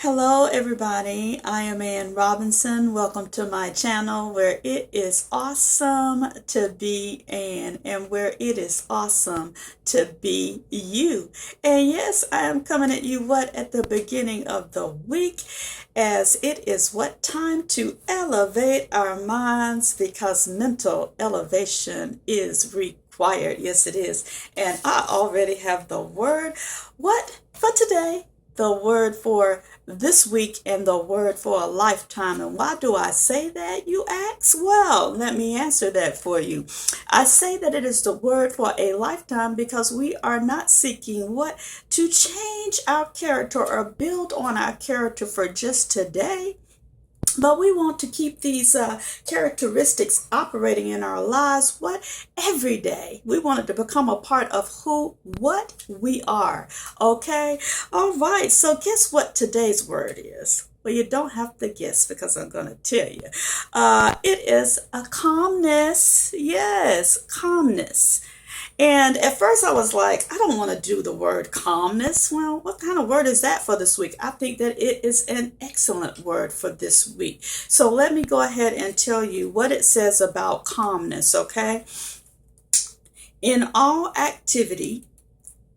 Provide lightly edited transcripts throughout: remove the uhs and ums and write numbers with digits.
Hello, everybody. I am Ann Robinson. Welcome to my channel where it is awesome to be Ann and where it is awesome to be you. And yes, I am coming at you at the beginning of the week as it is time to elevate our minds because mental elevation is required. Yes, it is. And I already have the word. What for today? The word for this week and the word for a lifetime. And why do I say that, you ask? Well, let me answer that for you. I say that it is the word for a lifetime because we are not seeking to change our character or build on our character for just today. But we want to keep these characteristics operating in our lives, every day. We want it to become a part of what we are. Okay? All right. So guess what today's word is? Well, you don't have to guess because I'm going to tell you. It is a calmness. Yes, calmness. And at first I was like, I don't want to do the word calmness. Well, what kind of word is that for this week? I think that it is an excellent word for this week. So let me go ahead and tell you what it says about calmness, okay? In all activity,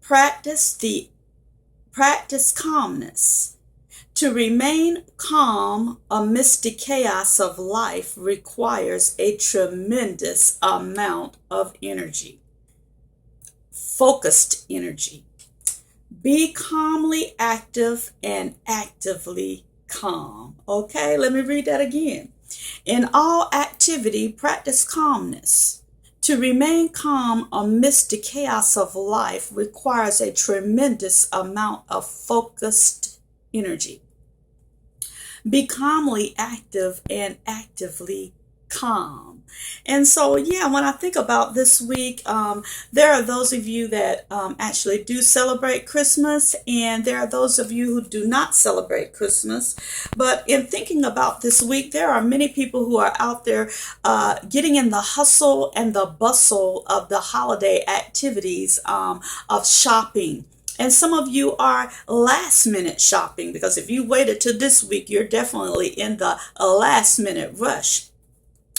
practice calmness. To remain calm amidst the chaos of life requires a tremendous amount of energy. Focused energy. Be calmly active and actively calm. Okay, let me read that again. In all activity, practice calmness. To remain calm amidst the chaos of life requires a tremendous amount of focused energy. Be calmly active and actively calm. And so, yeah, when I think about this week, there are those of you that actually do celebrate Christmas, and there are those of you who do not celebrate Christmas. But in thinking about this week, there are many people who are out there getting in the hustle and the bustle of the holiday activities of shopping. And some of you are last minute shopping because if you waited to this week, you're definitely in the last minute rush.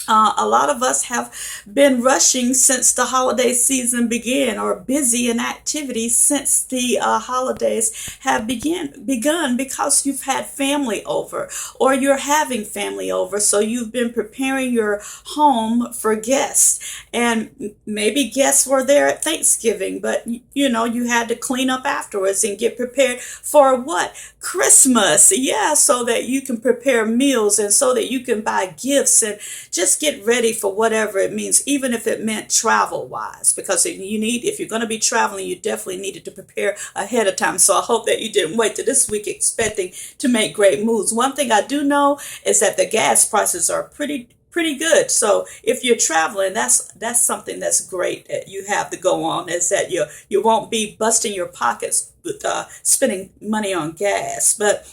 A lot of us have been rushing since the holiday season began, or busy in activities since the holidays have begun because you've had family over or you're having family over. So you've been preparing your home for guests, and maybe guests were there at Thanksgiving, but you had to clean up afterwards and get prepared for what? Christmas. Yeah, so that you can prepare meals and so that you can buy gifts and just get ready for whatever it means, even if it meant travel wise, because if you're going to be traveling, you definitely needed to prepare ahead of time. So I hope that you didn't wait to this week expecting to make great moves. One thing I do know is that the gas prices are pretty good. So if you're traveling, that's something that's great that you have to go on, is that you won't be busting your pockets with spending money on gas. But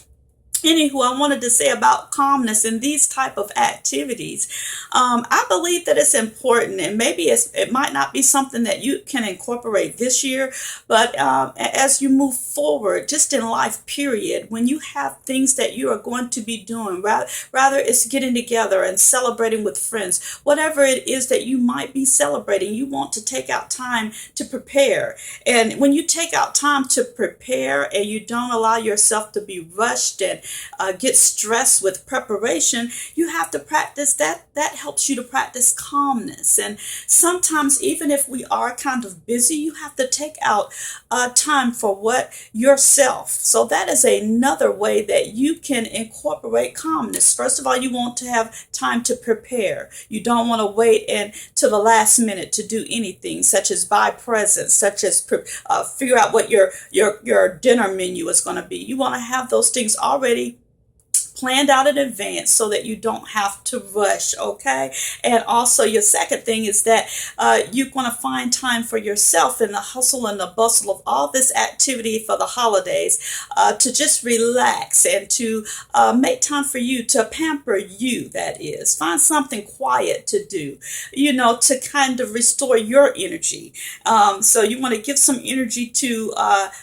anywho, I wanted to say about calmness in these type of activities. I believe that it's important, and maybe it might not be something that you can incorporate this year, but as you move forward, just in life, period, when you have things that you are going to be doing, rather it's getting together and celebrating with friends, whatever it is that you might be celebrating, you want to take out time to prepare. And when you take out time to prepare and you don't allow yourself to be rushed and get stressed with preparation, you have to practice that. That helps you to practice calmness. And sometimes, even if we are kind of busy, you have to take out time for yourself. So that is another way that you can incorporate calmness. First of all, you want to have time to prepare. You don't want to wait until the last minute to do anything, such as buy presents, such as figure out what your dinner menu is going to be. You want to have those things already planned out in advance so that you don't have to rush, okay? And also, your second thing is that you're going to find time for yourself in the hustle and the bustle of all this activity for the holidays, to just relax and to make time for you, to pamper you, that is. Find something quiet to do, to kind of restore your energy. So you want to give some energy to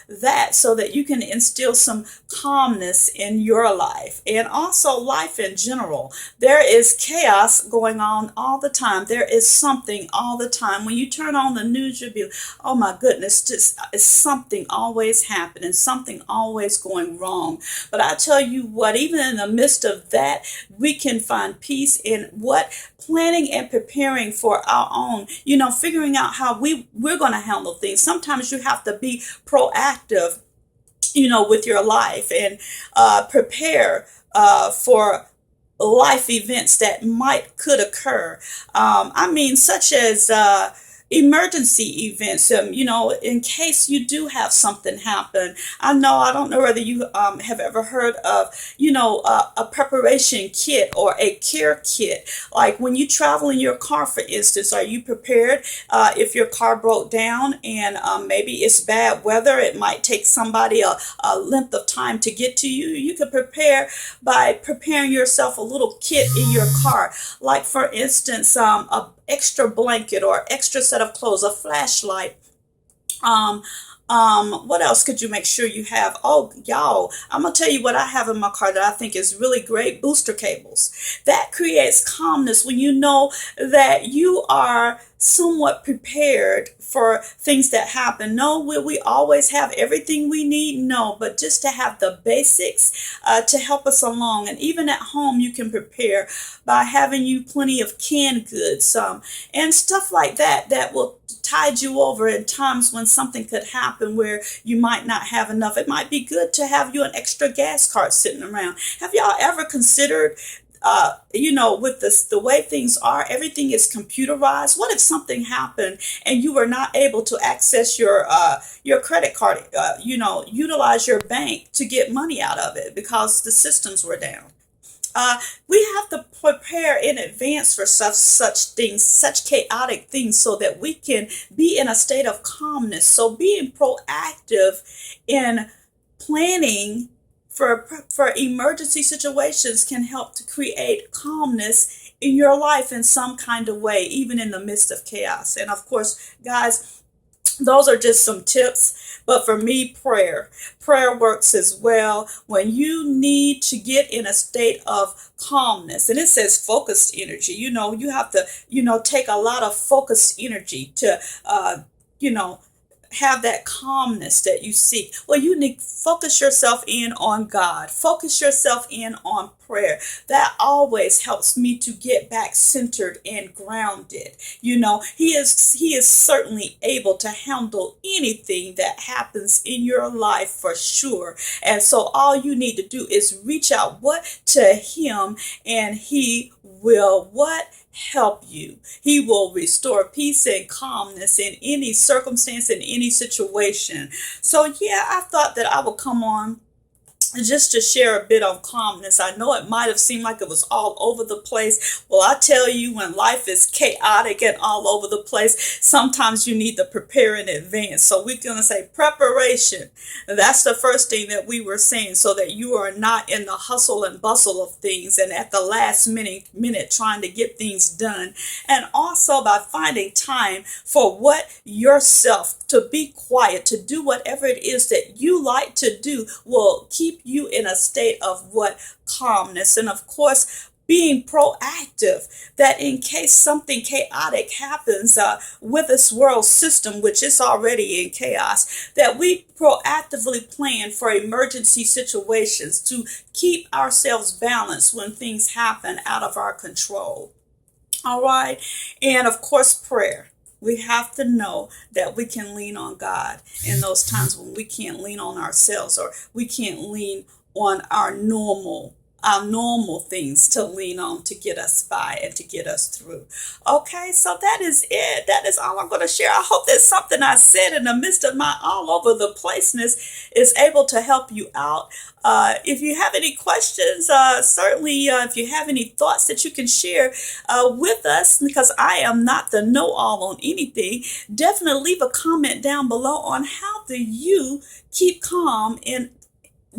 that so that you can instill some calmness in your life and also life in general. There is chaos going on all the time. There is something all the time. When you turn on the news, you'll be, oh my goodness, just is something always happening, something always going wrong. But I tell you what, even in the midst of that, we can find peace in what planning and preparing for our own, figuring out how we're going to handle things. Sometimes you have to be proactive, with your life and prepare for life events that could occur. Such as emergency events, in case you do have something happen. I don't know whether you have ever heard of, a preparation kit or a care kit. Like when you travel in your car, for instance, are you prepared if your car broke down and maybe it's bad weather? It might take somebody a length of time to get to you. You can prepare by preparing yourself a little kit in your car. Like for instance, a extra blanket or extra set of clothes, a flashlight. What else could you make sure you have? Oh, y'all, I'm gonna tell you what I have in my car that I think is really great: booster cables. That creates calmness when you know that you are somewhat prepared for things that happen. No, will we always have everything we need? No, but just to have the basics to help us along. And even at home, you can prepare by having you plenty of canned goods and stuff like that that will tide you over in times when something could happen where you might not have enough. It might be good to have you an extra gas cart sitting around. Have y'all ever considered with the way things are, everything is computerized. What if something happened and you were not able to access your credit card, utilize your bank to get money out of it because the systems were down? We have to prepare in advance for such things, such chaotic things, so that we can be in a state of calmness. So being proactive in planning for emergency situations can help to create calmness in your life in some kind of way, even in the midst of chaos. And of course, guys, those are just some tips. But for me, prayer works as well when you need to get in a state of calmness. And it says focused energy. You have to, take a lot of focused energy to, have that calmness that you seek. Well, you need to focus yourself in on God. Focus yourself in on prayer. That always helps me to get back centered and grounded. He is certainly able to handle anything that happens in your life for sure. And so all you need to do is reach out to him, and he will help you. He will restore peace and calmness in any circumstance, in any situation. So yeah, I thought that I would come on just to share a bit on calmness. I know it might have seemed like it was all over the place. Well, I tell you, when life is chaotic and all over the place, sometimes you need to prepare in advance. So we're going to say preparation. That's the first thing that we were saying, so that you are not in the hustle and bustle of things and at the last minute trying to get things done. And also by finding time for yourself, to be quiet, to do whatever it is that you like to do, will keep you in a state of calmness. And of course, being proactive, that in case something chaotic happens with this world system, which is already in chaos, that we proactively plan for emergency situations to keep ourselves balanced when things happen out of our control. All right. And of course, prayer. We have to know that we can lean on God in those times when we can't lean on ourselves, or we can't lean on our normal our normal things to lean on to get us by and to get us through. Okay, so that is it. That is all I'm going to share. I hope that something I said in the midst of my all over the placeness is able to help you out. If you have any questions, certainly if you have any thoughts that you can share with us, because I am not the know-all on anything, definitely leave a comment down below on how do you keep calm in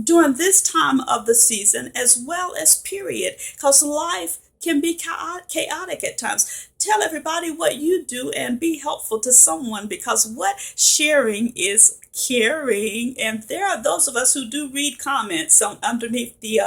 during this time of the season as well as period, because life can be chaotic at times. Tell everybody what you do and be helpful to someone, because what sharing is caring. And there are those of us who do read comments on underneath the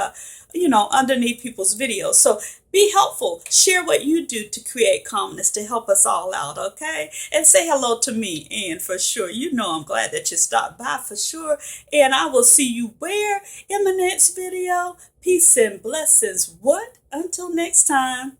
underneath people's videos. So be helpful. Share what you do to create calmness to help us all out, okay? And say hello to me, and for sure. You know I'm glad that you stopped by for sure. And I will see you where? In the next video. Peace and blessings. What? Until next time.